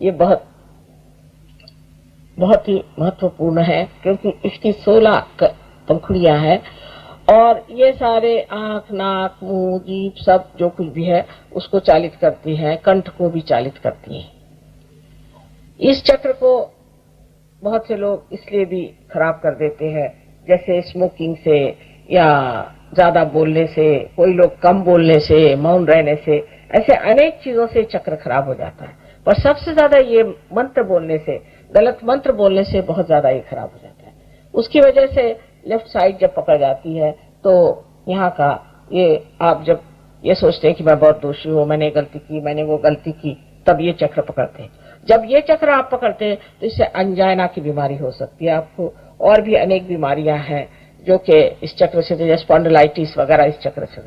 ये बहुत बहुत ही महत्वपूर्ण है, क्योंकि इसकी 16 पंखुड़ियां हैं और ये सारे आंख, नाक, मुंह, जीभ सब जो कुछ भी है उसको चालित करती है, कंठ को भी चालित करती है। इस चक्र को बहुत से लोग इसलिए भी खराब कर देते हैं, जैसे स्मोकिंग से या ज्यादा बोलने से, कोई लोग कम बोलने से, मौन रहने से, ऐसे अनेक चीजों से चक्र खराब हो जाता है। पर सबसे ज्यादा ये मंत्र बोलने से, गलत मंत्र बोलने से बहुत ज्यादा ये खराब हो जाता है। उसकी वजह से लेफ्ट साइड जब पकड़ जाती है तो यहाँ का ये, आप जब ये सोचते हैं कि मैं बहुत दोषी हूँ, मैंने गलती की, मैंने वो गलती की, तब ये चक्र पकड़ते हैं। जब ये चक्र आप पकड़ते हैं तो इससे अंजाइना की बीमारी हो सकती है आपको, और भी अनेक बीमारियां हैं जो कि इस चक्र से, जैसे स्पॉन्डिलाइटिस वगैरह इस चक्र से।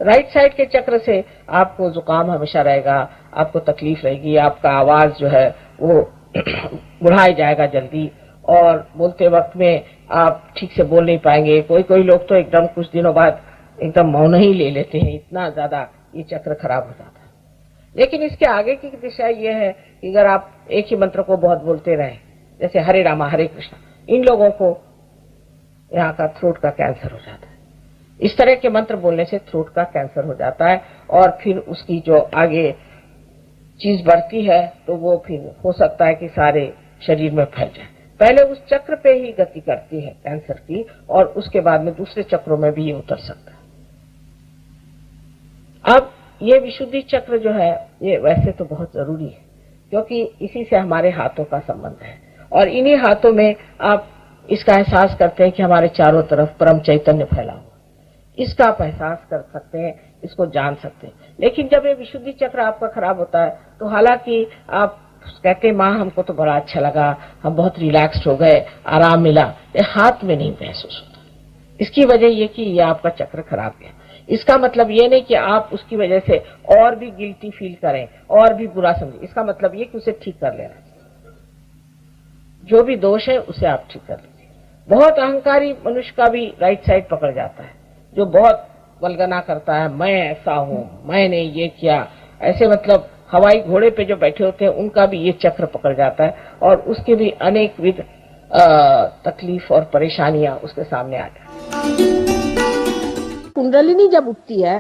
राइट साइड के चक्र से आपको जुकाम हमेशा रहेगा, आपको तकलीफ रहेगी, आपका आवाज जो है वो बुढ़ाई जाएगा जल्दी, और बोलते वक्त में आप ठीक से बोल नहीं पाएंगे। कोई कोई लोग तो एकदम कुछ दिनों बाद एकदम मौन ही ले लेते हैं, इतना ज्यादा ये चक्र खराब हो जाता है। लेकिन इसके आगे की दिशा ये है कि अगर आप एक ही मंत्र को बहुत बोलते रहें, जैसे हरे रामा हरे कृष्णा, इन लोगों को यहाँ का थ्रोट का कैंसर हो जाता है। इस तरह के मंत्र बोलने से थ्रोट का कैंसर हो जाता है, और फिर उसकी जो आगे चीज बढ़ती है तो वो फिर हो सकता है कि सारे शरीर में फैल जाए। पहले उस चक्र पे ही गति करती है कैंसर की, और उसके बाद में दूसरे चक्रों में भी ये उतर सकता है। अब ये विशुद्धि चक्र जो है ये वैसे तो बहुत जरूरी है, क्योंकि इसी से हमारे हाथों का संबंध है, और इन्हीं हाथों में आप इसका एहसास करते हैं कि हमारे चारों तरफ परम चैतन्य फैला हुआ, इसका आप एहसास कर सकते हैं, इसको जान सकते हैं। लेकिन जब ये विशुद्धि चक्र आपका खराब होता है तो हालांकि आप कहते हैं माँ हमको तो बड़ा अच्छा लगा, हम बहुत रिलैक्स्ड हो गए, आराम मिला, ये हाथ में नहीं महसूस होता। इसकी वजह ये कि ये आपका चक्र खराब है। इसका मतलब ये नहीं कि आप उसकी वजह से और भी गिल्टी फील करें और भी बुरा समझें। इसका मतलब ये कि उसे ठीक कर लेना, जो भी दोष है उसे आप ठीक कर लीजिए। बहुत अहंकारी मनुष्य का भी राइट साइड पकड़ जाता है, जो बहुत वल्गना करता है, मैं ऐसा हूं, मैंने ये किया, ऐसे मतलब हवाई घोड़े पे जो बैठे होते हैं उनका भी ये चक्र पकड़ जाता है, और उसके भी अनेक विध तकलीफ और परेशानियां उसके सामने आ जाती हैं। कुंडलिनी जब उठती है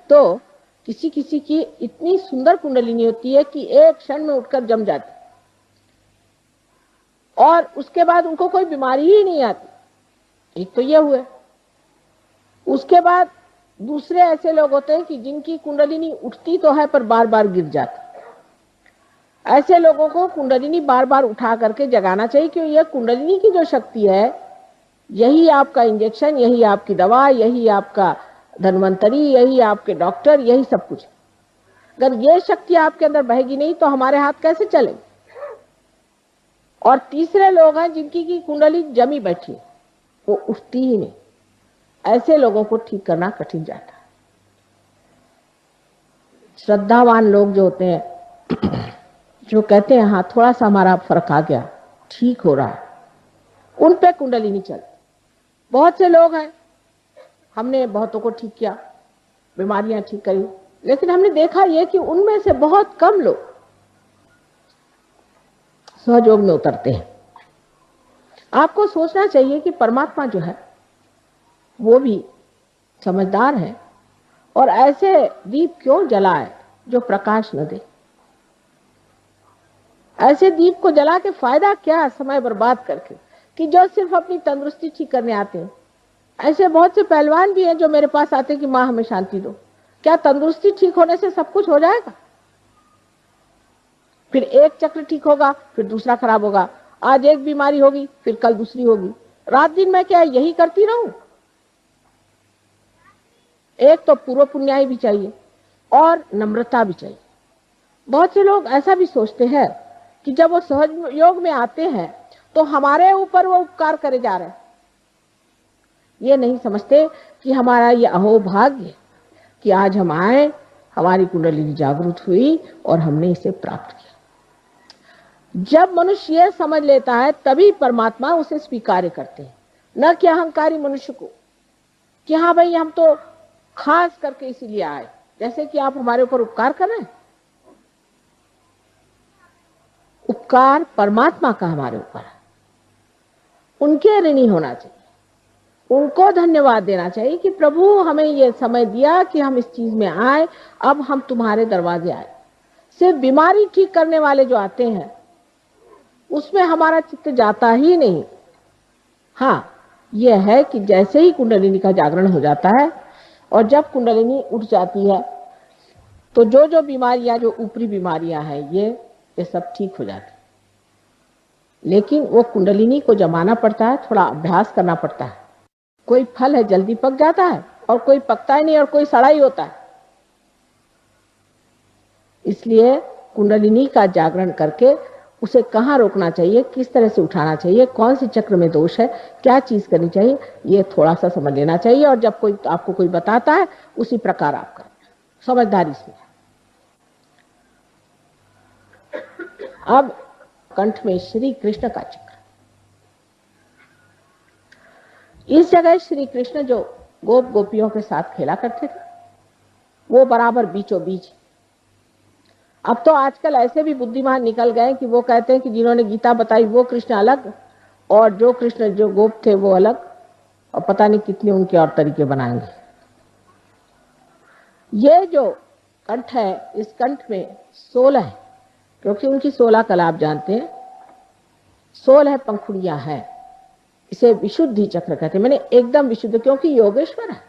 तो किसी किसी की इतनी सुंदर कुंडलिनी होती है कि एक क्षण में उठकर जम जाती, और उसके बाद उनको कोई बीमारी ही नहीं आती। एक तो ये हुए। उसके बाद दूसरे ऐसे लोग होते हैं कि जिनकी कुंडलिनी उठती तो है पर बार बार गिर जाती। ऐसे लोगों को कुंडलिनी बार बार उठा करके जगाना चाहिए, क्योंकि यह कुंडलिनी की जो शक्ति है, यही आपका इंजेक्शन, यही आपकी दवा, यही आपका धन्वंतरी, यही आपके डॉक्टर, यही सब कुछ। अगर ये शक्ति आपके अंदर बहेगी नहीं तो हमारे हाथ कैसे चलेंगे। और तीसरे लोग हैं जिनकी की कुंडली जमी बैठी, वो उठती ही नहीं। ऐसे लोगों को ठीक करना कठिन जाता है। श्रद्धावान लोग जो होते हैं, जो कहते हैं हाँ थोड़ा सा हमारा फर्क आ गया, ठीक हो रहा है, उन पे कुंडली नहीं चलती। बहुत से लोग हैं, हमने बहुतों को ठीक किया, बीमारियां ठीक करी, लेकिन हमने देखा ये कि उनमें से बहुत कम लोग सहयोग में उतरते हैं। आपको सोचना चाहिए कि परमात्मा जो है वो भी समझदार है, और ऐसे दीप क्यों जलाए जो प्रकाश न दे। ऐसे दीप को जला के फायदा क्या, समय बर्बाद करके, कि जो सिर्फ अपनी तंदुरुस्ती ठीक करने आते हैं। ऐसे बहुत से पहलवान भी हैं जो मेरे पास आते हैं कि माँ हमें शांति दो। क्या तंदुरुस्ती ठीक होने से सब कुछ हो जाएगा? फिर एक चक्र ठीक होगा, फिर दूसरा खराब होगा। आज एक बीमारी होगी, फिर कल दूसरी होगी। रात दिन मैं क्या यही करती रहूं? एक तो पूर्व पुण्याई भी चाहिए और नम्रता भी चाहिए। बहुत से लोग ऐसा भी सोचते हैं कि जब वो सहज योग में आते हैं तो हमारे ऊपर वो उपकार करे जा रहे हैं। ये नहीं समझते कि हमारा ये अहोभाग्य कि आज हम आए, हमारी कुंडली जागृत हुई और हमने इसे प्राप्त किया। जब मनुष्य यह समझ लेता है तभी परमात्मा उसे स्वीकार करते हैं, न कि अहंकारी मनुष्य को कि हाँ भाई हम तो खास करके इसीलिए आए, जैसे कि आप हमारे ऊपर उपकार कर रहे हैं। उपकार परमात्मा का हमारे ऊपर है, उनके ऋणी होना चाहिए, उनको धन्यवाद देना चाहिए कि प्रभु हमें ये समय दिया कि हम इस चीज में आए, अब हम तुम्हारे दरवाजे आए। सिर्फ बीमारी ठीक करने वाले जो आते हैं उसमें हमारा चित्त जाता ही नहीं। हाँ, यह है कि जैसे ही कुंडलिनी का जागरण हो जाता है और जब कुंडलिनी उठ जाती है तो जो जो बीमारियां, जो ऊपरी बीमारियां हैं, ये सब ठीक हो जाती है। लेकिन वो कुंडलिनी को जमाना पड़ता है, थोड़ा अभ्यास करना पड़ता है। कोई फल है जल्दी पक जाता है और कोई पकता ही नहीं और कोई सड़ा ही होता है। इसलिए कुंडलिनी का जागरण करके उसे कहाँ रोकना चाहिए, किस तरह से उठाना चाहिए, कौन सी चक्र में दोष है, क्या चीज करनी चाहिए, ये थोड़ा सा समझ लेना चाहिए। और जब कोई आपको कोई बताता है उसी प्रकार आप करें, समझदारी से। अब कंठ में श्री कृष्ण का चक्र। इस जगह श्री कृष्ण जो गोप गोपियों के साथ खेला करते थे वो बराबर बीचों बीच। अब तो आजकल ऐसे भी बुद्धिमान निकल गए कि वो कहते हैं कि जिन्होंने गीता बताई वो कृष्ण अलग और जो कृष्ण जो गोप थे वो अलग, और पता नहीं कितने उनके और तरीके बनाएंगे। ये जो कंठ है, इस कंठ में 16 है, क्योंकि उनकी 16 कला आप जानते हैं, 16 पंखुड़ियां हैं। इसे विशुद्धि चक्र कहते हैं, मैंने एकदम विशुद्ध, क्योंकि योगेश्वर है।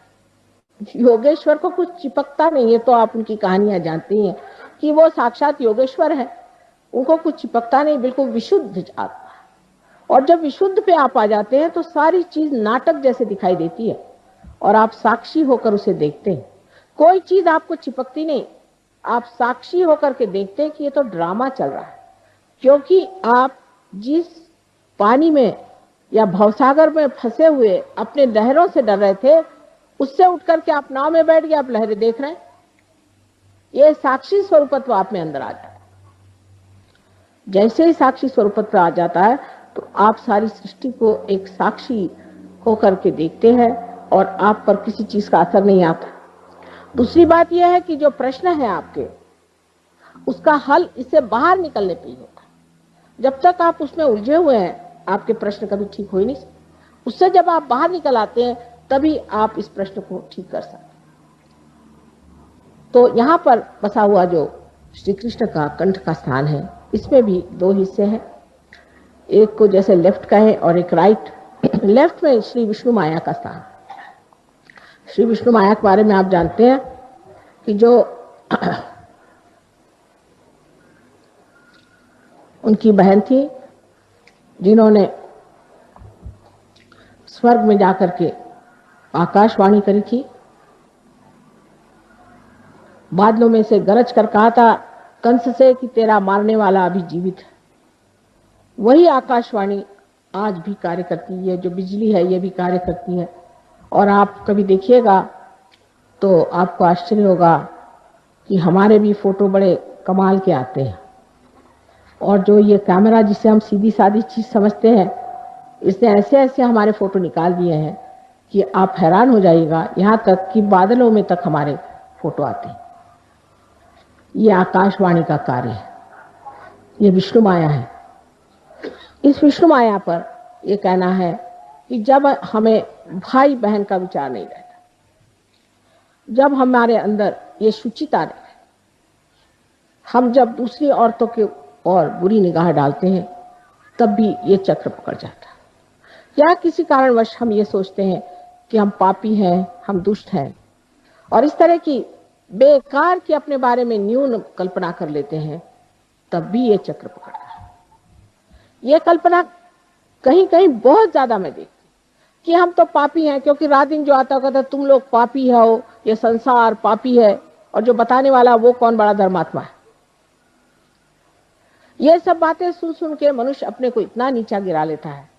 योगेश्वर को कुछ चिपकता नहीं है, तो आप उनकी कहानियां जानती हैं कि वो साक्षात योगेश्वर है, उनको कुछ चिपकता नहीं, बिल्कुल विशुद्ध आत्मा। और जब विशुद्ध पे आप आ जाते हैं तो सारी चीज नाटक जैसे दिखाई देती है और आप साक्षी होकर उसे देखते हैं। कोई चीज आपको चिपकती नहीं, आप साक्षी होकर के देखते हैं कि ये तो ड्रामा चल रहा है। क्योंकि आप जिस पानी में या भवसागर में फंसे हुए अपने लहरों से डर रहे थे, उससे उठकर के आप नाव में बैठ गए, आप लहरें देख रहे हैं। ये साक्षी स्वरूपत्व आप में अंदर आ जाता है। जैसे ही साक्षी स्वरूपत्व आ जाता है तो आप सारी सृष्टि को एक साक्षी होकर के देखते हैं और आप पर किसी चीज का असर नहीं आता। दूसरी बात यह है कि जो प्रश्न है आपके, उसका हल इससे बाहर निकलने पे ही होता है। जब तक आप उसमें उलझे हुए हैं आपके प्रश्न कभी ठीक हो ही नहीं सकते। उससे जब आप बाहर निकल आते हैं तभी आप इस प्रश्न को ठीक कर सकते हैं। तो यहाँ पर बसा हुआ जो श्री कृष्ण का कंठ का स्थान है, इसमें भी 2 हिस्से हैं। एक को जैसे लेफ्ट का है और एक राइट। लेफ्ट में श्री विष्णु माया का स्थान। श्री विष्णु माया के बारे में आप जानते हैं कि जो उनकी बहन थी जिन्होंने स्वर्ग में जाकर के आकाशवाणी करी थी, बादलों में से गरज कर कहा था कंस से कि तेरा मारने वाला अभी जीवित है। वही आकाशवाणी आज भी कार्य करती है। जो बिजली है ये भी कार्य करती है। और आप कभी देखिएगा तो आपको आश्चर्य होगा कि हमारे भी फोटो बड़े कमाल के आते हैं। और जो ये कैमरा जिसे हम सीधी सादी चीज समझते हैं, इसने ऐसे ऐसे हमारे फोटो निकाल दिए हैं कि आप हैरान हो जाइएगा। यहाँ तक कि बादलों में तक हमारे फोटो आते हैं। ये आकाशवाणी का कार्य है, ये विष्णु माया है। इस विष्णु माया पर ये कहना है कि जब हमें भाई बहन का विचार नहीं रहता, जब हमारे अंदर ये शुचिता नहीं, हम जब दूसरी औरतों के और बुरी निगाह डालते हैं, तब भी ये चक्र पकड़ जाता है। या किसी कारणवश हम ये सोचते हैं कि हम पापी हैं, हम दुष्ट हैं, और इस तरह की बेकार की अपने बारे में न्यून कल्पना कर लेते हैं, तब भी ये चक्र पकड़ता है। ये कल्पना कहीं कहीं बहुत ज्यादा मैं देखती कि हम तो पापी हैं, क्योंकि रात दिन जो आता कहता तुम लोग पापी हो, ये संसार पापी है, और जो बताने वाला वो कौन बड़ा धर्मात्मा है। ये सब बातें सुन सुन के मनुष्य अपने को इतना नीचा गिरा लेता है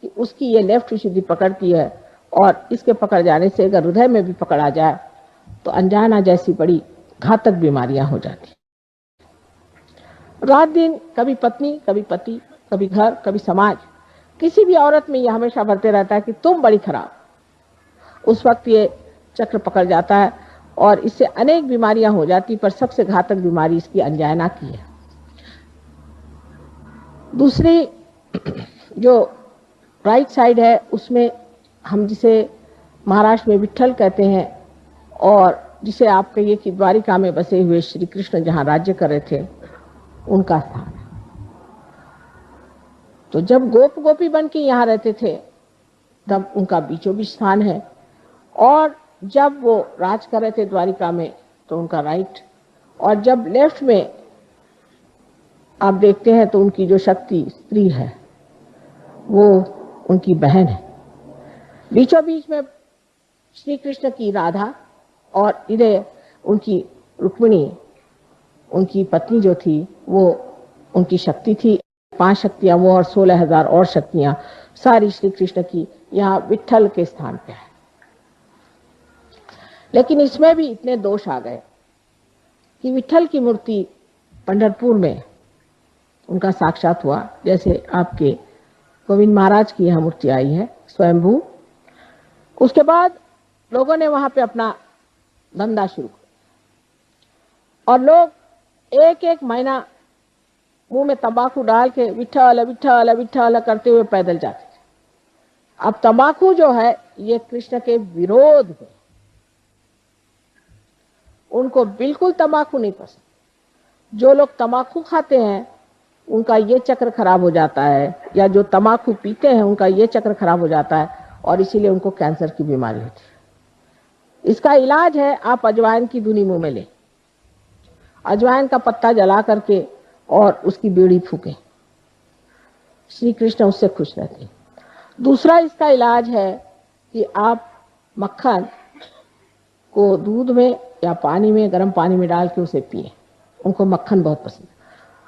कि उसकी ये लेफ्ट विशुद्धि पकड़ती है, और इसके पकड़ जाने से अगर हृदय में भी पकड़ आ जाए तो अनजाना जैसी बड़ी घातक बीमारियां हो जाती। रात दिन कभी पत्नी, कभी पति, कभी घर, कभी समाज, किसी भी औरत में यह हमेशा भरते रहता है कि तुम बड़ी खराब। उस वक्त ये चक्र पकड़ जाता है और इससे अनेक बीमारियां हो जाती, पर सबसे घातक बीमारी इसकी अनजाना की है। दूसरी जो राइट साइड है उसमें हम जिसे महाराष्ट्र में विट्ठल कहते हैं और जिसे आप कहिए कि द्वारिका में बसे हुए श्री कृष्ण जहाँ राज्य कर रहे थे उनका स्थान है। तो जब गोप गोपी बन के यहाँ रहते थे तब उनका बीचों बीच स्थान है, और जब वो राज कर रहे थे द्वारिका में तो उनका राइट, और जब लेफ्ट में आप देखते हैं तो उनकी जो शक्ति स्त्री है वो उनकी बहन है। बीचों बीच में श्री कृष्ण की राधा और इधर उनकी रुक्मिणी, उनकी पत्नी जो थी वो उनकी शक्ति थी। 5 शक्तियां वो और 16,000 और शक्तियां सारी श्री कृष्ण की यहाँ विट्ठल के स्थान पे है। लेकिन इसमें भी इतने दोष आ गए कि विट्ठल की मूर्ति पंढरपुर में उनका साक्षात हुआ, जैसे आपके गोविंद महाराज की यह मूर्ति आई है स्वयंभू। उसके बाद लोगों ने वहां पे अपना धंधा शुरू किया और लोग एक एक महीना मुंह में तंबाकू डाल के विट्ठल विट्ठल विट्ठल करते हुए पैदल जाते थे। अब तंबाकू जो है ये कृष्ण के विरोध है, उनको बिल्कुल तंबाकू नहीं पसंद। जो लोग तंबाकू खाते हैं उनका ये चक्र खराब हो जाता है, या जो तंबाकू पीते हैं उनका ये चक्र खराब हो जाता है और इसीलिए उनको कैंसर की बीमारी होती है। इसका इलाज है आप अजवाइन की धुनी मुंह में लें, अजवाइन का पत्ता जला करके और उसकी बीड़ी फूकें, श्री कृष्ण उससे खुश रहते हैं। दूसरा इसका इलाज है कि आप मक्खन को दूध में या पानी में, गर्म पानी में डाल के उसे पिए, उनको मक्खन बहुत पसंद है।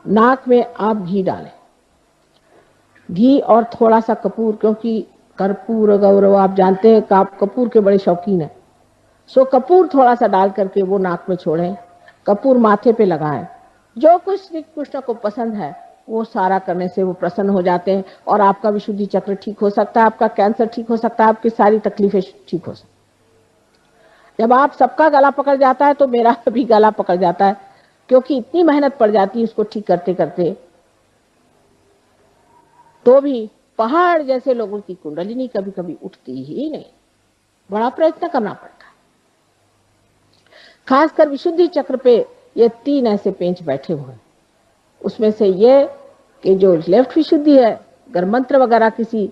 नाक में आप घी डालें, घी और थोड़ा सा कपूर, क्योंकि कर्पूर गौरव आप जानते हैं कि आप कपूर के बड़े शौकीन हैं, सो कपूर थोड़ा सा डाल करके वो नाक में छोड़ें, कपूर माथे पे लगाएं। जो कुछ श्री कृष्ण को पसंद है वो सारा करने से वो प्रसन्न हो जाते हैं और आपका विशुद्धि चक्र ठीक हो सकता है, आपका कैंसर ठीक हो सकता है, आपकी सारी तकलीफें ठीक हो सकती। जब आप सबका गला पकड़ जाता है तो मेरा भी गला पकड़ जाता है, क्योंकि इतनी मेहनत पड़ जाती है उसको ठीक करते करते। तो भी पहाड़ जैसे लोगों की कुंडलिनी कभी कभी उठती ही नहीं, बड़ा प्रयत्न करना पड़ता है। खासकर विशुद्धि चक्र पे ये 3 ऐसे पेंच बैठे हुए हैं। उसमें से ये कि जो लेफ्ट विशुद्धि है, अगर मंत्र वगैरह किसी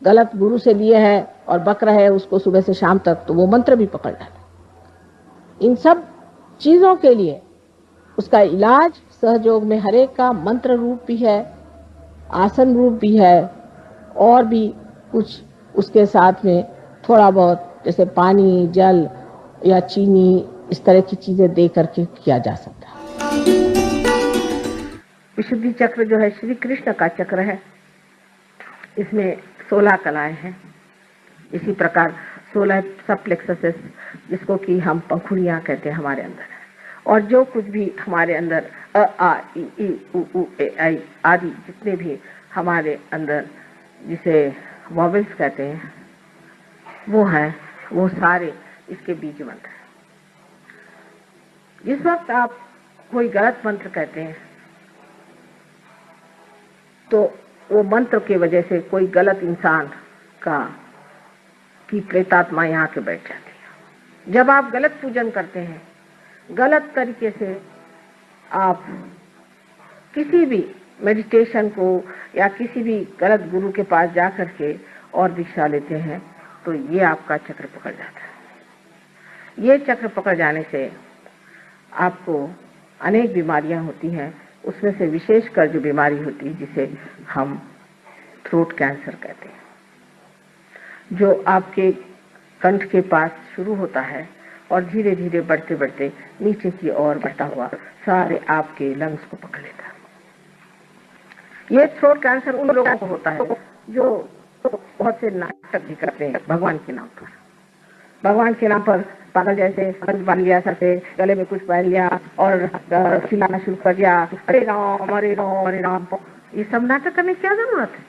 गलत गुरु से लिए है और बक रहे हैं उसको सुबह से शाम तक, तो वो मंत्र भी पकड़ जाता है। इन सब चीजों के लिए उसका इलाज सहयोग में हरेक का मंत्र रूप भी है, आसन रूप भी है, और भी कुछ उसके साथ में थोड़ा बहुत जैसे पानी, जल या चीनी, इस तरह की चीजें दे करके किया जा सकता है। विशुद्धि चक्र जो है श्री कृष्ण का चक्र है, इसमें 16 कलाएं हैं। इसी प्रकार 16 सब प्लेक्ससेस, जिसको कि हम पंखुड़ियां कहते हैं, हमारे अंदर है। और जो कुछ भी हमारे अंदर अ आ इ ई उ ऊ ए आई आदि जितने भी हमारे अंदर जिसे वॉवेल्स कहते हैं वो है, वो सारे इसके बीज मंत्र हैं। जिस वक्त आप कोई गलत मंत्र कहते हैं तो वो मंत्र की वजह से कोई गलत इंसान की प्रेतात्मा यहाँ के बैठ जाती है। जब आप गलत पूजन करते हैं, गलत तरीके से आप किसी भी मेडिटेशन को या किसी भी गलत गुरु के पास जा करके और दीक्षा लेते हैं, तो ये आपका चक्र पकड़ जाता है। ये चक्र पकड़ जाने से आपको अनेक बीमारियां होती हैं। उसमें से विशेषकर जो बीमारी होती है जिसे हम थ्रोट कैंसर कहते हैं, जो आपके कंठ के पास शुरू होता है और धीरे धीरे बढ़ते बढ़ते नीचे की ओर बढ़ता हुआ सारे आपके लंग्स को पकड़ लेता है। ये थ्रोट कैंसर उन लोगों को होता है जो बहुत से नाटक भी करते हैं भगवान के नाम पर। भगवान के नाम पर पागल जैसे फर्ज बांध लिया, सर पे गले में कुछ पहन लिया और खिलाना शुरू कर दिया, अरे राम अरे राम अरे राम। ये सब नाटक करने की क्या जरूरत है?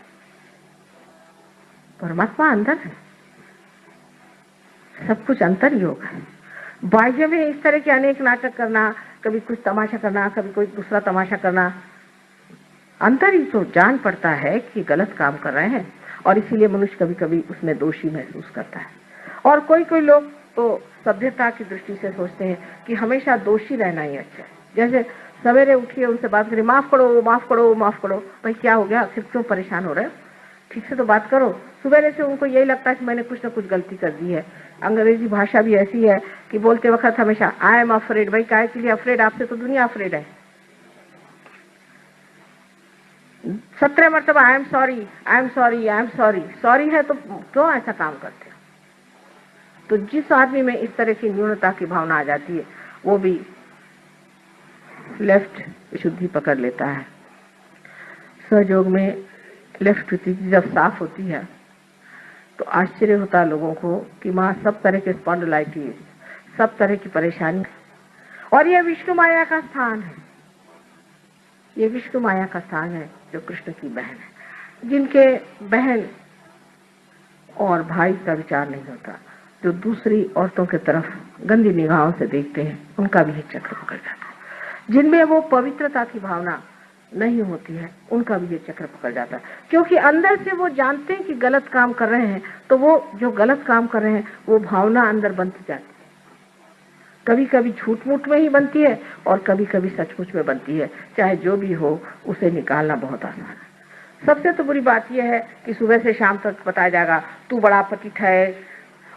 परमात्मा अंदर है, सब कुछ अंतर योग है। बाह्य में इस तरह के अनेक नाटक करना, कभी कुछ तमाशा करना, कभी कोई दूसरा तमाशा करना, अंतर ही तो जान पड़ता है कि गलत काम कर रहे हैं, और इसीलिए मनुष्य कभी कभी उसमें दोषी महसूस करता है। और कोई कोई लोग तो सभ्यता की दृष्टि से सोचते हैं कि हमेशा दोषी रहना ही अच्छा है। जैसे सवेरे उठिए, उनसे बात करिए, माफ करो माफ करो माफ करो। भाई क्या हो गया, आखिर क्यों परेशान हो रहे हो, ठीक से तो बात करो। सुबह से उनको यही लगता है कि मैंने कुछ ना कुछ गलती कर दी है। अंग्रेजी भाषा भी ऐसी है कि बोलते वक्त हमेशा आई एम अफ्रेड। भाई काहे के लिए अफ्रेड, आपसे तो दुनिया अफ्रेड है। 17 मरतबा I am sorry I am sorry I am sorry. Sorry है तो क्यों ऐसा काम करते हो? तो जिस आदमी में इस तरह की न्यूनता की भावना आ जाती है, वो भी लेफ्ट विशुद्धि पकड़ लेता है। सहयोग में लेफ्ट विशुद्धि जब साफ होती है तो आश्चर्य होता है लोगों को कि माँ सब तरह के स्पॉन्डिलाइटिस, सब तरह की परेशानी, और ये विष्णु माया का स्थान है। ये विष्णु माया का स्थान है जो कृष्ण की बहन है, जिनके बहन और भाई का विचार नहीं होता, जो दूसरी औरतों की तरफ गंदी निगाहों से देखते हैं, उनका भी ये चक्र पकड़ जाता है। जिनमें वो पवित्रता की भावना नहीं होती है, उनका भी ये चक्र पकड़ जाता है, क्योंकि अंदर से वो जानते हैं कि गलत काम कर रहे हैं, तो वो जो गलत काम कर रहे हैं वो भावना अंदर बनती जाती है। कभी कभी झूठ मूठ में ही बनती है और कभी कभी सचमुच में बनती है। चाहे जो भी हो, उसे निकालना बहुत आसान है। सबसे तो बुरी बात यह है कि सुबह से शाम तक बताया जाएगा तू बड़ा पतित है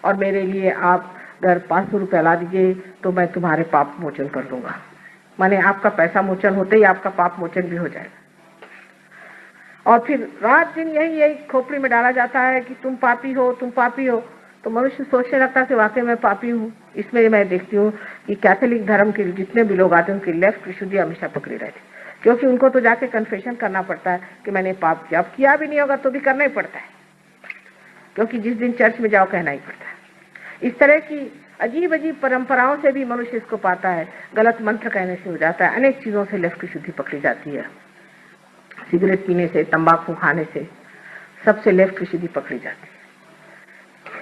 और मेरे लिए आप अगर 500 रुपया ला दीजिए तो मैं तुम्हारे पाप मोचन कर दूंगा। माने आपका पैसा मोचन होते ही आपका पाप मोचन भी हो जाएगा। और फिर रात दिन यही खोपड़ी में डाला जाता है कि तुम पापी हो, तुम पापी हो। तो मनुष्य सोचने लगता है कि वाकई मैं पापी हूँ। इसमें मैं देखती हूँ कि कैथोलिक धर्म के जितने भी लोग आते हैं उनकी लेफ्ट विशुद्धि हमेशा पकड़ी रहती है, क्योंकि उनको तो जाके कन्फेशन करना पड़ता है कि मैंने पाप किया। अब किया भी नहीं होगा तो भी करना ही पड़ता है, क्योंकि जिस दिन चर्च में जाओ कहना ही पड़ता है। इस तरह की अजीब अजीब परंपराओं से भी मनुष्य इसको पाता है। गलत मंत्र कहने से हो जाता है, अनेक चीजों से लेफ्ट विशुद्धि पकड़ी जाती है। सिगरेट पीने से, तंबाकू खाने से, सबसे लेफ्ट विशुद्धि पकड़ी जाती है।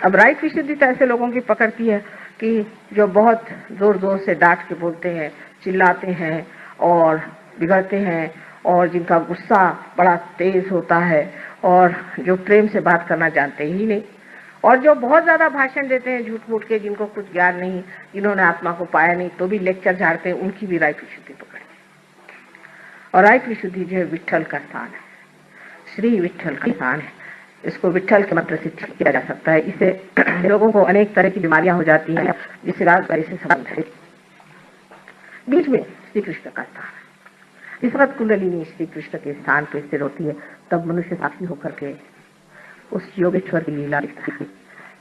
अब राइट विशुद्धि तो ऐसे लोगों की पकड़ती है कि जो बहुत जोर जोर से डांट के बोलते हैं, चिल्लाते हैं और बिगड़ते हैं, और जिनका गुस्सा बड़ा तेज होता है, और जो प्रेम से बात करना जानते ही नहीं, और जो बहुत ज्यादा भाषण देते हैं झूठ मूठ के, जिनको कुछ ज्ञान नहीं, जिन्होंने आत्मा को पाया नहीं तो भी लेक्चर झाड़ते हैं, उनकी भी राइट विशुद्धि पकड़ती है। और राइट विशुद्धि जो है विट्ठल का स्थान है, श्री विट्ठल का स्थान है। इसको विट्ठल के मंत्र से ठीक किया जा सकता है। इसे लोगों को अनेक तरह की बीमारियां हो जाती हैं जिससे राजबारी से संबंध है। बीच में श्री कृष्ण का स्थान है। इस वक्त कुंडलिनी श्री कृष्ण के स्थान पर स्थिर होती है, तब मनुष्य साक्षी होकर के उस योगेश्वर की लीला दिखती है।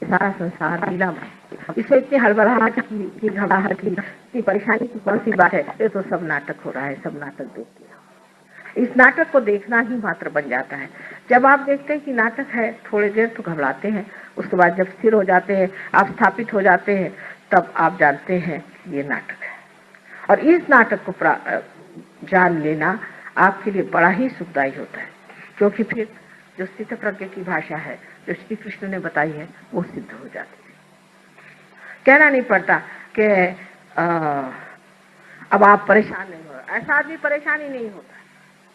सारा संसार लीलामय। इसमें इतनी हड़बड़ाहट की, घबराहट की, परेशानी की कौन सी बात है? ये तो सब नाटक हो रहा है, सब नाटक देखते हैं। इस नाटक को देखना ही मात्र बन जाता है। जब आप देखते हैं कि नाटक है, थोड़ी देर तो घबराते हैं, उसके बाद जब स्थिर हो जाते हैं, आप स्थापित हो जाते हैं, तब आप जानते हैं ये नाटक है। और इस नाटक को जान लेना आपके लिए बड़ा ही सुखदायी होता है, क्योंकि फिर जो स्थित प्रज्ञ की भाषा है जो श्री कृष्ण ने बताई है वो सिद्ध हो जाती है। कहना नहीं पड़ता कि अब आप परेशान नहीं हो रहे, ऐसा आदमी परेशान ही नहीं होता।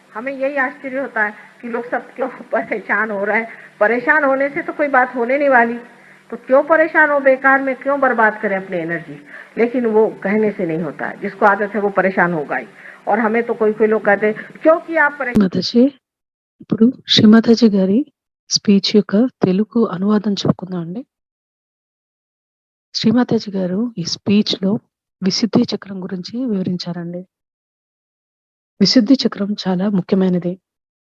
हमें यही आश्चर्य होता है कि लोग सब क्यों परेशान हो रहे हैं। परेशान होने से तो कोई बात होने नहीं वाली, तो क्यों परेशान हो, बेकार में क्यों बर्बाद करें अपनी एनर्जी। लेकिन वो कहने से नहीं होता, जिसको आदत है वो परेशान होगा ही। और हमें तो कोई कोई लोग कहते हैं क्योंकि आप परेशान। ఇప్పుడు శ్రీమాతాజీ గారి స్పీచ్ యొక్క తెలుగు అనువాదం చెప్పుకుందాం అండి. శ్రీమాతాజీ గారు ఈ స్పీచ్ లో విశుద్ధి చక్రం గురించి వివరించారండి. విశుద్ధి చక్రం చాలా ముఖ్యమైనది.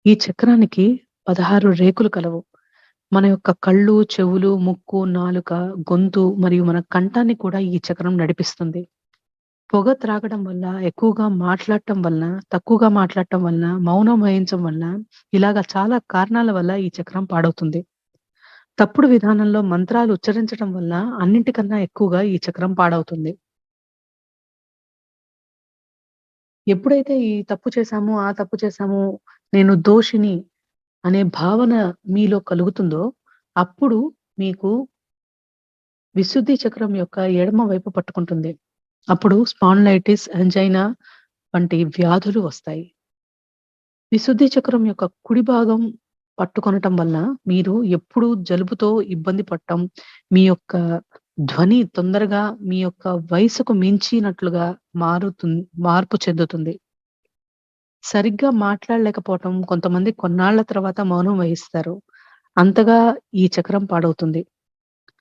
ఈ చక్రానికి 16 రేకులు కలవు. మన యొక్క కళ్ళు, చెవులు, ముక్కు, నాలుక, గొంతు మరియు మన కంఠాన్ని కూడా ఈ చక్రం నడిపిస్తుంది. పొగ త్రాగడం వల్ల, ఎక్కువగా మాట్లాడటం వలన, తక్కువగా మాట్లాడటం వలన, మౌనం వహించడం వలన, ఇలాగా చాలా కారణాల వల్ల ఈ చక్రం పాడవుతుంది. తప్పుడు విధానంలో మంత్రాలు ఉచ్చరించడం వల్ల అన్నింటికన్నా ఎక్కువగా ఈ చక్రం పాడవుతుంది. ఎప్పుడైతే ఈ తప్పు చేశాము, ఆ తప్పు చేశాము, నేను దోషిని అనే భావన మీలో కలుగుతుందో, అప్పుడు మీకు విశుద్ధి చక్రం యొక్క ఎడమ వైపు పట్టుకుంటుంది. అప్పుడు స్పాండిలైటిస్, యాంజైనా వంటి వ్యాధులు వస్తాయి. విశుద్ధి చక్రం యొక్క కుడి భాగం పట్టుకొనటం వల్ల మీరు ఎప్పుడు జలుబుతో ఇబ్బంది పడటం, మీ యొక్క ధ్వని తొందరగా మీ యొక్క వయసుకు మించినట్లుగా మార్పు చెందుతుంది. సరిగ్గా మాట్లాడలేకపోవటం, కొంతమంది కొన్నాళ్ల తర్వాత మౌనం వహిస్తారు. అంతగా ఈ చక్రం పాడవుతుంది.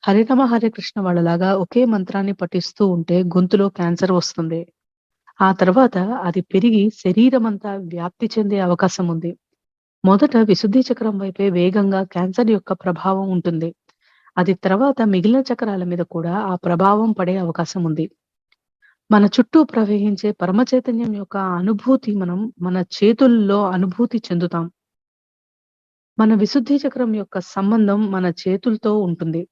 హరిరమ హరే కృష్ణ వాళ్ళలాగా ఒకే మంత్రాన్ని పఠిస్తూ ఉంటే గొంతులో క్యాన్సర్ వస్తుంది. ఆ తర్వాత అది పెరిగి శరీరమంతా వ్యాప్తి చెందే అవకాశం ఉంది. మొదట విశుద్ధి చక్రం వైపే వేగంగా క్యాన్సర్ యొక్క ప్రభావం ఉంటుంది. అది తర్వాత మిగిలిన చక్రాల మీద కూడా ఆ ప్రభావం పడే అవకాశం ఉంది. మన చుట్టూ ప్రవహించే పరమ చైతన్యం యొక్క అనుభూతి మనం మన చేతుల్లో అనుభూతి చెందుతాం. మన విశుద్ధి చక్రం యొక్క సంబంధం మన చేతులతో ఉంటుంది.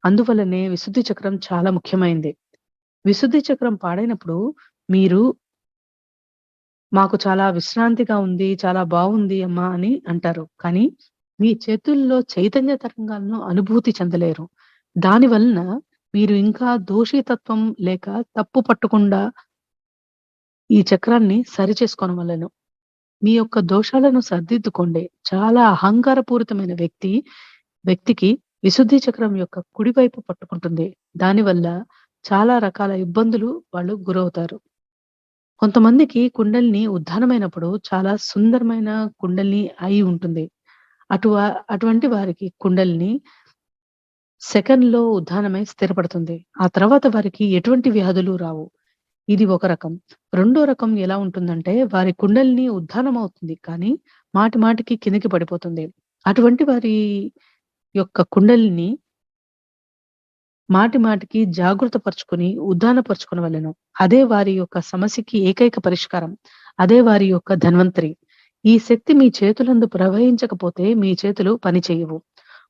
అందువల్లనే విశుద్ధి చక్రం చాలా ముఖ్యమైంది. విశుద్ధి చక్రం పాడైనప్పుడు మీరు మాకు చాలా విశ్రాంతిగా ఉంది, చాలా బావుంది అమ్మా అని అంటారు. కానీ మీ చేతుల్లో చైతన్య తరంగాలను అనుభూతి చెందలేరు. దాని వలన మీరు ఇంకా దోషితత్వం లేక తప్పు పట్టకుండా ఈ చక్రాన్ని సరిచేసుకోనవలెను. మీ యొక్క దోషాలను సరిదిద్దుకోండి. చాలా అహంకారపూరితమైన వ్యక్తికి విశుద్ధి చక్రం యొక్క కుడివైపు పట్టుకుంటుంది. దానివల్ల చాలా రకాల ఇబ్బందులు వాళ్ళు గురవుతారు. కొంతమందికి కుండలిని ఉద్దానమైనప్పుడు చాలా సుందరమైన కుండలిని అయి ఉంటుంది. అటువంటి వారికి కుండలిని సెకన్‌లో ఉద్దానమై స్థిరపడుతుంది. ఆ తర్వాత వారికి ఎటువంటి వ్యాధులు రావు. ఇది ఒక రకం. రెండో రకం ఎలా ఉంటుందంటే వారి కుండలిని ఉద్దానమవుతుంది. కానీ మాటి మాటికి కిందకి పడిపోతుంది. అటువంటి వారి యొక్క కుండలిని మాటి మాటికి జాగృత పరుచుకొని ఉద్దానపరుచుకొనవలెను. అదే వారి యొక్క సమస్యకి ఏకైక పరిష్కారం. అదే వారి యొక్క ధన్వంతరి. ఈ శక్తి మీ చేతులందు ప్రవహించకపోతే మీ చేతులు పనిచేయవు.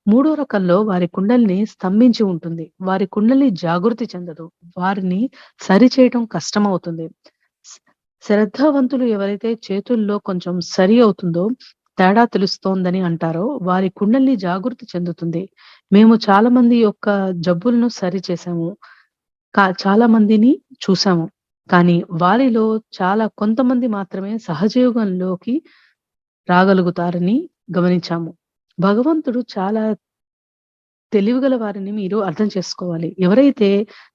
మూడో రకంలో వారి కుండలిని స్తంభించి ఉంటుంది. వారి కుండలిని జాగృతి చెందదు. వారిని సరిచేయటం కష్టమవుతుంది. శ్రద్ధావంతులు ఎవరైతే చేతుల్లో కొంచెం సరి అవుతుందో తేడా తెలుస్తోందని అంటారో వారి కుండలిని జాగృతి చెందుతుంది. మేము చాలా మంది యొక్క జబ్బులను సరిచేసాము. చాలా మందిని చూసాము. కానీ వారిలో చాలా కొంతమంది మాత్రమే సహజయోగంలోకి రాగలుగుతారని గమనించాము. భగవంతుడు చాలా తెలివిగల వారిని మీరు అర్థం చేసుకోవాలి. ఎవరైతే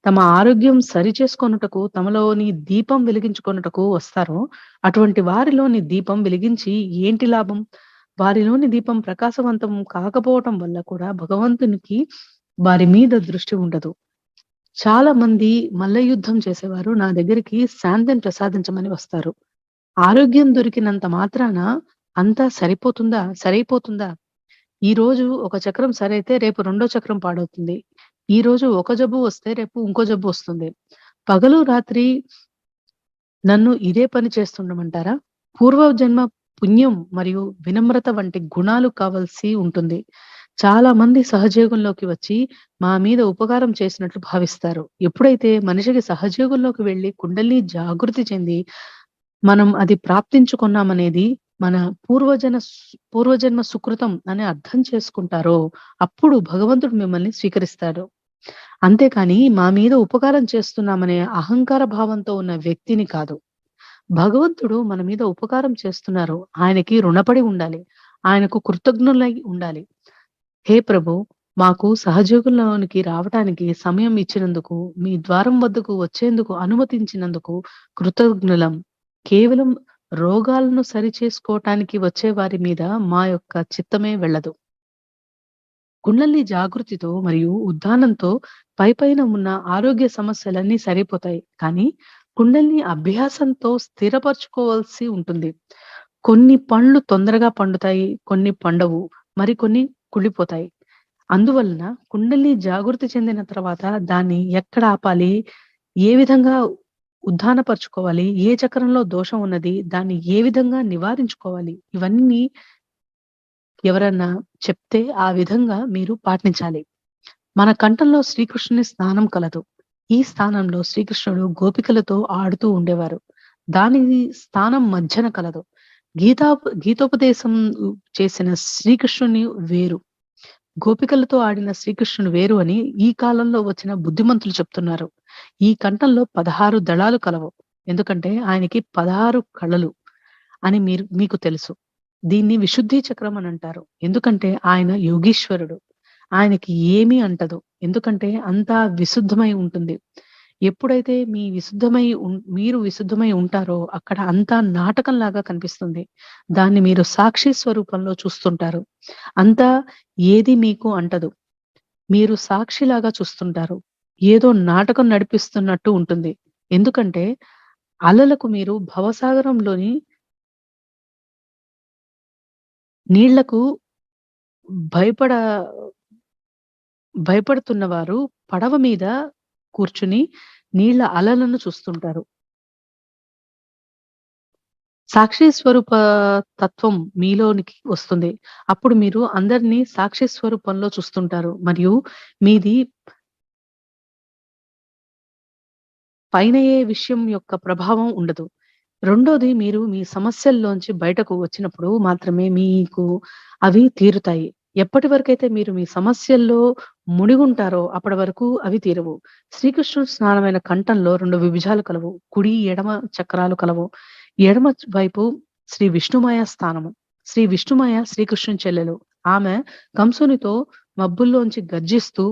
తమ ఆరోగ్యం సరిచేసుకొనుటకు తమలోని దీపం వెలిగించుకొనుటకు వస్తారో అటువంటి వారిలోని దీపం వెలిగించి ఏంటి లాభం? వారిలోని దీపం ప్రకాశవంతం కాకపోవటం వల్ల కూడా భగవంతునికి వారి మీద దృష్టి ఉండదు. చాలా మంది మల్ల యుద్ధం చేసేవారు నా దగ్గరికి శాంతిని ప్రసాదించమని వస్తారు. ఆరోగ్యం దొరికినంత మాత్రాన అంతా సరైపోతుందా? ఈ రోజు ఒక చక్రం సరైతే రేపు రెండో చక్రం పాడవుతుంది. ఈ రోజు ఒక జబ్బు వస్తే రేపు ఇంకో జబ్బు వస్తుంది. పగలు రాత్రి నన్ను ఇదే పని చేస్తుండమంటారా? పూర్వజన్మ పుణ్యం మరియు వినమ్రత వంటి గుణాలు కావాల్సి ఉంటుంది. చాలా మంది సహజయోగంలోకి వచ్చి మా మీద ఉపకారం చేసినట్లు భావిస్తారు. ఎప్పుడైతే మనిషికి సహజయోగంలోకి వెళ్లి కుండలిని జాగృతి చెంది మనం అది ప్రాప్తించుకున్నామనేది మన పూర్వజన్మ సుకృతం అని అర్థం చేసుకుంటారో అప్పుడు భగవంతుడు మిమ్మల్ని స్వీకరిస్తాడు. అంతేకాని మా మీద ఉపకారం చేస్తున్నామనే అహంకార భావంతో ఉన్న వ్యక్తిని కాదు. భగవంతుడు మన మీద ఉపకారం చేస్తున్నారు. ఆయనకి రుణపడి ఉండాలి. ఆయనకు కృతజ్ఞులై ఉండాలి. హే ప్రభు, మాకు సహజయోగంలోనికి రావటానికి సమయం ఇచ్చినందుకు, మీ ద్వారం వద్దకు వచ్చేందుకు అనుమతించినందుకు కృతజ్ఞులం. కేవలం రోగాలను సరిచేసుకోవటానికి వచ్చే వారి మీద మా యొక్క చిత్తమే వెళ్ళదు. కుండలిని జాగృతితో మరియు ఉద్దానంతో పైపైన ఉన్న ఆరోగ్య సమస్యలన్నీ సరిపోతాయి. కానీ కుండలిని అభ్యాసంతో స్థిరపరచుకోవాల్సి ఉంటుంది. కొన్ని పండ్లు తొందరగా పండుతాయి, కొన్ని పండవు, మరికొన్ని కుళ్ళిపోతాయి. అందువలన కుండలిని జాగృతి చెందిన తర్వాత దాన్ని ఎక్కడ ఆపాలి, ఏ విధంగా ఉద్దానపరుచుకోవాలి, ఏ చక్రంలో దోషం ఉన్నది, దాన్ని ఏ విధంగా నివారించుకోవాలి, ఇవన్నీ ఎవరన్నా చెప్తే ఆ విధంగా మీరు పాటించాలి. మన కంఠంలో శ్రీకృష్ణుని స్థానం కలదు. ఈ స్థానంలో శ్రీకృష్ణుడు గోపికలతో ఆడుతూ ఉండేవారు. దాని స్థానం మధ్యన కలదు. గీతోపదేశం చేసిన శ్రీకృష్ణుని వేరు, గోపికలతో ఆడిన శ్రీకృష్ణుడు వేరు అని ఈ కాలంలో వచ్చిన బుద్ధిమంతులు చెప్తున్నారు. ఈ కంఠంలో 16 దళాలు కలవు. ఎందుకంటే ఆయనకి 16 కళలు అని మీకు తెలుసు. దీన్ని విశుద్ధి చక్రం అని అంటారు. ఎందుకంటే ఆయన యోగీశ్వరుడు. ఆయనకి ఏమీ అంటదు. ఎందుకంటే అంతా విశుద్ధమై ఉంటుంది. ఎప్పుడైతే మీరు విశుద్ధమై ఉంటారో అక్కడ అంతా నాటకంలాగా కనిపిస్తుంది. దాన్ని మీరు సాక్షి స్వరూపంలో చూస్తుంటారు. అంతా ఏది మీకు అంటదు. మీరు సాక్షిలాగా చూస్తుంటారు. ఏదో నాటకం నడిపిస్తున్నట్టు ఉంటుంది. ఎందుకంటే అలలకు మీరు భవసాగరంలోని నీళ్లకు భయపడ భయపడుతున్నవారు పడవ మీద కూర్చుని నీళ్ల అలలను చూస్తుంటారు. సాక్షి స్వరూప తత్వం మీలోనికి వస్తుంది. అప్పుడు మీరు అందరినీ సాక్షి స్వరూపంలో చూస్తుంటారు. మరియు మీది పైన ఏ విషయం యొక్క ప్రభావం ఉండదు. రెండోది మీరు మీ సమస్యల్లోంచి బయటకు వచ్చినప్పుడు మాత్రమే మీకు అవి తీరుతాయి. ఎప్పటి వరకైతే మీరు మీ సమస్యల్లో మునిగుంటారో అప్పటి వరకు అవి తీరవు. శ్రీకృష్ణుడు స్నానమైన కంఠంలో 2 విభుజాలు కలవు. కుడి, ఎడమ చక్రాలు కలవు. ఎడమ వైపు శ్రీ విష్ణుమాయ స్థానము. శ్రీ విష్ణుమాయ శ్రీకృష్ణుని చెల్లెలు. ఆమె కంసునితో మబ్బుల్లోంచి గర్జిస్తూ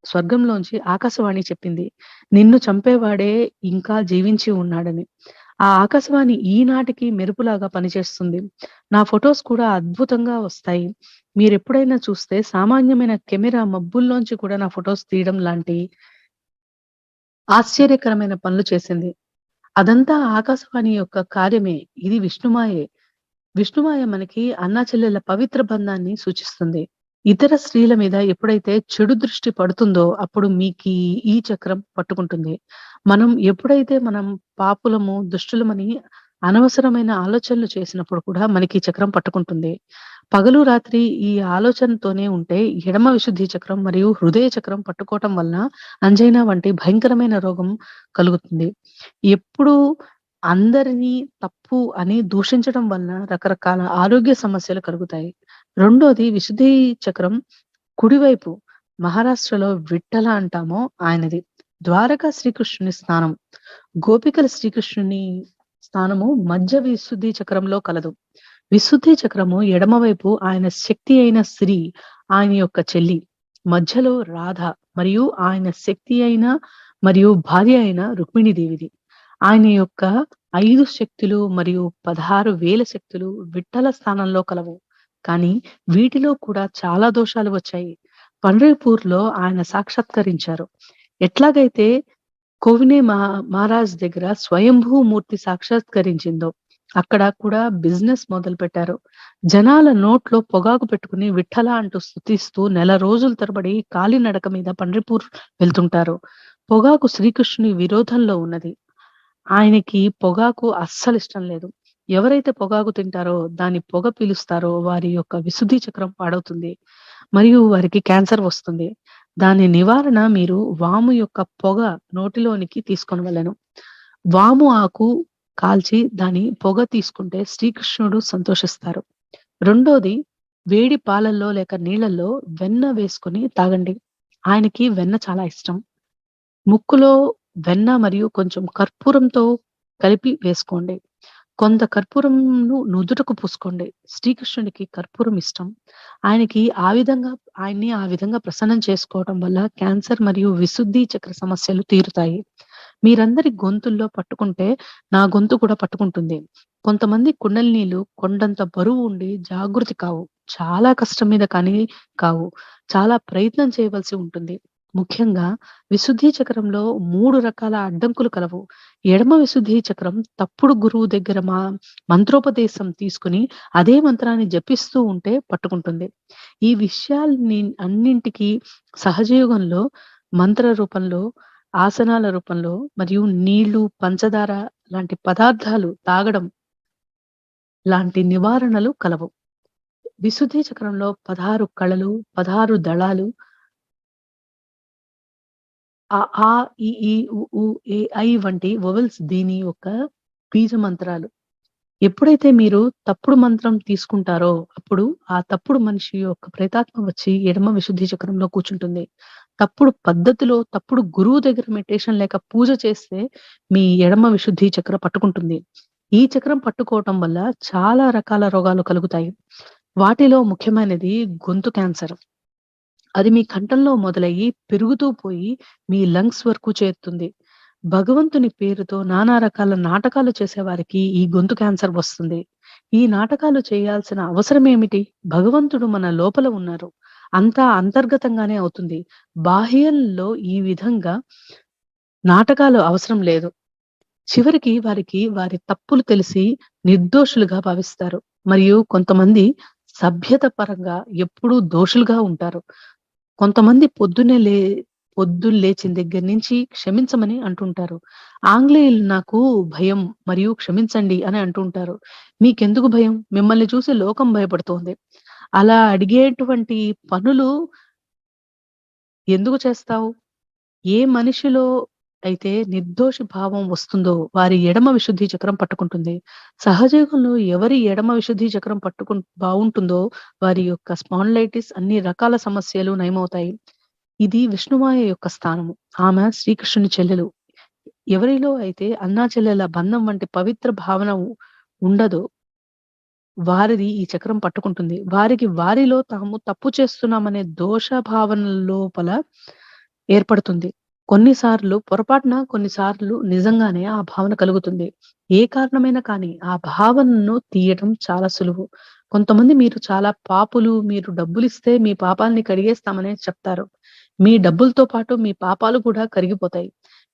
స్వర్గంలోంచి ఆకాశవాణి చెప్పింది. నిన్ను చంపేవాడే ఇంకా జీవించి ఉన్నాడని. ఆ ఆకాశవాణి ఈనాటికి మెరుపులాగా పనిచేస్తుంది. నా ఫొటోస్ కూడా అద్భుతంగా వస్తాయి. మీరెప్పుడైనా చూస్తే సామాన్యమైన కెమెరా మబ్బుల్లోంచి కూడా నా ఫొటోస్ తీయడం లాంటి ఆశ్చర్యకరమైన పనులు చేసింది. అదంతా ఆకాశవాణి యొక్క కార్యమే. ఇది విష్ణుమాయే. విష్ణుమాయ మనకి అన్నా చెల్లెల పవిత్ర బంధాన్ని సూచిస్తుంది. ఇతర స్త్రీల మీద ఎప్పుడైతే చెడు దృష్టి పడుతుందో అప్పుడు మీకీ ఈ చక్రం పట్టుకుంటుంది. ఎప్పుడైతే మనం పాపులము, దుష్టులమని అనవసరమైన ఆలోచనలు చేసినప్పుడు కూడా మనకి ఈ చక్రం పట్టుకుంటుంది. పగలు రాత్రి ఈ ఆలోచనతోనే ఉంటే ఎడమ విశుద్ధి చక్రం మరియు హృదయ చక్రం పట్టుకోవటం వలన అంజైనా వంటి భయంకరమైన రోగం కలుగుతుంది. ఎప్పుడు అందరినీ తప్పు అని దూషించడం వలన రకరకాల ఆరోగ్య సమస్యలు కలుగుతాయి. రెండోది విశుద్ధి చక్రం కుడివైపు మహారాష్ట్రలో విఠ్ఠల అంటామో ఆయనది. ద్వారకా శ్రీకృష్ణుని స్థానం. గోపికల శ్రీకృష్ణుని స్థానము మధ్య విశుద్ధి చక్రంలో కలదు. విశుద్ధి చక్రము ఎడమవైపు ఆయన శక్తి అయిన శ్రీ, ఆయన యొక్క చెల్లి. మధ్యలో రాధ మరియు ఆయన శక్తి అయిన మరియు భార్య అయిన రుక్మిణీదేవిది. ఆయన యొక్క 5 శక్తులు మరియు 16,000 శక్తులు విఠ్ఠల స్థానంలో కలవు. కానీ వీటిలో కూడా చాలా దోషాలు వచ్చాయి. పండ్రీపూర్‌లో ఆయన సాక్షాత్కరించారు. ఎట్లాగైతే కోవినే మహారాజ్ దగ్గర స్వయంభూ మూర్తి సాక్షాత్కరించిందో అక్కడ కూడా బిజినెస్ మొదలుపెట్టారు. జనాల నోట్లో పొగాకు పెట్టుకుని విఠ్ఠల అంటూ స్తుతిస్తూ నెల రోజుల తరబడి కాలినడక మీద పండ్రీపూర్ వెళ్తుంటారు. పొగాకు శ్రీకృష్ణుని విరోధంలో ఉన్నది. ఆయనకి పొగాకు అస్సలు ఇష్టం లేదు. ఎవరైతే పొగాకు తింటారో దాని పొగ పీలుస్తారో వారి యొక్క విశుద్ధి చక్రం పాడవుతుంది మరియు వారికి క్యాన్సర్ వస్తుంది. దాని నివారణ మీరు వాము యొక్క పొగ నోటిలోనికి తీసుకొనవలెను. వాము ఆకు కాల్చి దాని పొగ తీసుకుంటే శ్రీకృష్ణుడు సంతోషిస్తారు. రెండోది వేడి పాలల్లో లేక నీళ్ళల్లో వెన్న వేసుకొని తాగండి. ఆయనకి వెన్న చాలా ఇష్టం. ముక్కులో వెన్న మరియు కొంచెం కర్పూరంతో కలిపి వేసుకోండి. కొంత కర్పూరంను నుదుటకు పూసుకోండి. శ్రీకృష్ణుడికి కర్పూరం ఇష్టం. ఆయన్ని ఆ విధంగా ప్రసన్నం చేసుకోవటం వల్ల క్యాన్సర్ మరియు విశుద్ధి చక్ర సమస్యలు తీరుతాయి. మీరందరి గొంతుల్లో పట్టుకుంటే నా గొంతు కూడా పట్టుకుంటుంది. కొంతమంది కుండలినీలు కొండంత బరువు ఉండి జాగృతి కావు. చాలా కష్టం మీద కానీ కావు. చాలా ప్రయత్నం చేయవలసి ఉంటుంది. ముఖ్యంగా విశుద్ధి చక్రంలో 3 రకాల అడ్డంకులు కలవు. ఎడమ విశుద్ధి చక్రం తప్పుడు గురువు దగ్గర మంత్రోపదేశం తీసుకుని అదే మంత్రాన్ని జపిస్తూ ఉంటే పట్టుకుంటుంది. ఈ విషయాల్ని అన్నింటికీ సహజయోగంలో మంత్ర రూపంలో, ఆసనాల రూపంలో మరియు నీళ్లు, పంచదార లాంటి పదార్థాలు తాగడం లాంటి నివారణలు కలవు. విశుద్ధి చక్రంలో 16 కళలు, 16 దళాలు, ఆ, ఆ, ఈ, ఉ, ఏ, ఐ వంటి వొవెల్స్ దీని యొక్క బీజ మంత్రాలు. ఎప్పుడైతే మీరు తప్పుడు మంత్రం తీసుకుంటారో అప్పుడు ఆ తప్పుడు మనిషి యొక్క ప్రేతాత్మ వచ్చి ఎడమ విశుద్ధి చక్రంలో కూర్చుంటుంది. తప్పుడు పద్ధతిలో తప్పుడు గురువు దగ్గర మెడిటేషన్ లేక పూజ చేస్తే మీ ఎడమ విశుద్ధి చక్ర పట్టుకుంటుంది. ఈ చక్రం పట్టుకోవటం వల్ల చాలా రకాల రోగాలు కలుగుతాయి. వాటిలో ముఖ్యమైనది గొంతు క్యాన్సర్. అది మీ కంఠంలో మొదలయ్యి పెరుగుతూ పోయి మీ లంగ్స్ వరకు చేరుతుంది. భగవంతుని పేరుతో నానా రకాల నాటకాలు చేసేవారికి ఈ గొంతు క్యాన్సర్ వస్తుంది. ఈ నాటకాలు చేయాల్సిన అవసరం ఏమిటి? భగవంతుడు మన లోపల ఉన్నారు. అంతా అంతర్గతంగానే అవుతుంది. బాహ్యంలో ఈ విధంగా నాటకాలు అవసరం లేదు. చివరికి వారికి వారి తప్పులు తెలిసి నిర్దోషులుగా భావిస్తారు. మరియు కొంతమంది సభ్యత పరంగా ఎప్పుడూ దోషులుగా ఉంటారు. కొంతమంది పొద్దున్న లేచిన దగ్గర నుంచి క్షమించమని అంటుంటారు. ఆంగ్లేయులు నాకు భయం మరియు క్షమించండి అని అంటుంటారు. మీకెందుకు భయం? మిమ్మల్ని చూసి లోకం భయపడుతోంది. అలా అడిగేటువంటి పనులు ఎందుకు చేస్తావు? ఏ మనిషిలో అయితే నిర్దోషి భావం వస్తుందో వారి ఎడమ విశుద్ధి చక్రం పట్టుకుంటుంది. సహజీవుల్లో ఎవరి ఎడమ విశుద్ధి చక్రం బావుంటుందో వారి యొక్క స్పాండిలైటిస్ అన్ని రకాల సమస్యలు నయమవుతాయి. ఇది విష్ణుమాయ యొక్క స్థానము. ఆమె శ్రీకృష్ణుని చెల్లెలు. ఎవరిలో అయితే అన్నా చెల్లెల బంధం వంటి పవిత్ర భావన ఉండదో వారిది ఈ చక్రం పట్టుకుంటుంది. వారిలో తాము తప్పు చేస్తున్నామనే దోష భావన లోపల ఏర్పడుతుంది. కొన్నిసార్లు పొరపాటున, కొన్నిసార్లు నిజంగానే ఆ భావన కలుగుతుంది. ఏ కారణమైనా కానీ ఆ భావనను తీయటం చాలా సులువు. కొంతమంది మీరు చాలా పాపులు, మీరు డబ్బులిస్తే మీ పాపాలని కడిగేస్తామని చెప్తారు. మీ డబ్బులతో పాటు మీ పాపాలు కూడా కరిగిపోతాయి.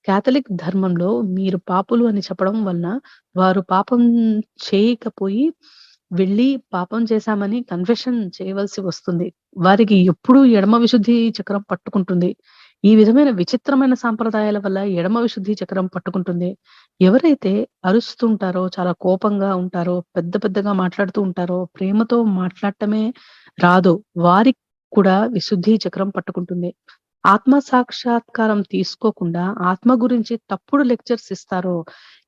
కేథలిక్ ధర్మంలో మీరు పాపులు అని చెప్పడం వలన వారు పాపం చేయకపోయి వెళ్ళి పాపం చేశామని కన్ఫెషన్ చేయవలసి వస్తుంది. వారికి ఎప్పుడూ ఎడమ విశుద్ధి చక్రం పట్టుకుంటుంది. ఈ విధమైన విచిత్రమైన సాంప్రదాయాల వల్ల ఎడమ విశుద్ధి చక్రం పట్టుకుంటుంది. ఎవరైతే అరుస్తుంటారో, చాలా కోపంగా ఉంటారో, పెద్ద పెద్దగా మాట్లాడుతూ ఉంటారో, ప్రేమతో మాట్లాడటమే రాదో వారికి కూడా విశుద్ధి చక్రం పట్టుకుంటుంది. ఆత్మ సాక్షాత్కారం తీసుకోకుండా ఆత్మ గురించి తప్పుడు లెక్చర్స్ ఇస్తారో,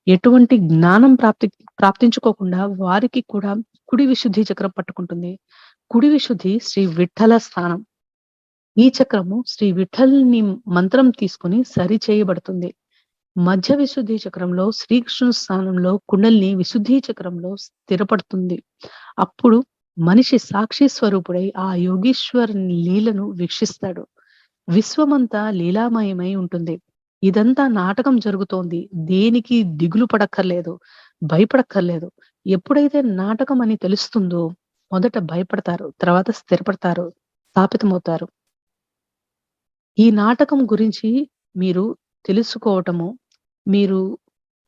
ఎటువంటి జ్ఞానం ప్రాప్తించుకోకుండా వారికి కూడా కుడి విశుద్ధి చక్రం పట్టుకుంటుంది. కుడి విశుద్ధి శ్రీ విఠల స్థానం. ఈ చక్రము శ్రీ విఠల్ని మంత్రం తీసుకుని సరి చేయబడుతుంది. మధ్య విశుద్ధి చక్రంలో శ్రీకృష్ణుని స్థానంలో కుండలిని విశుద్ధి చక్రంలో స్థిరపడుతుంది. అప్పుడు మనిషి సాక్షి స్వరూపుడై ఆ యోగీశ్వరుని లీలను వీక్షిస్తాడు. విశ్వమంతా లీలామయమై ఉంటుంది. ఇదంతా నాటకం జరుగుతోంది. దేనికి దిగులు పడక్కర్లేదు, భయపడక్కర్లేదు. ఎప్పుడైతే నాటకం అని తెలుస్తుందో మొదట భయపడతారు, తర్వాత స్థిరపడతారు, స్థాపితమవుతారు. ఈ నాటకం గురించి మీరు తెలుసుకోవటము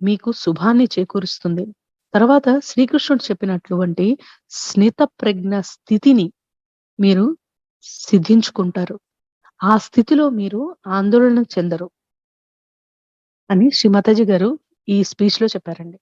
మీకు శుభాన్ని చేకూరుస్తుంది. తర్వాత శ్రీకృష్ణుడు చెప్పినటువంటి స్నిత ప్రజ్ఞ స్థితిని మీరు సిద్ధించుకుంటారు. ఆ స్థితిలో మీరు ఆందోళన చెందరు అని శ్రీమాతాజీ గారు ఈ స్పీచ్ లో చెప్పారండి.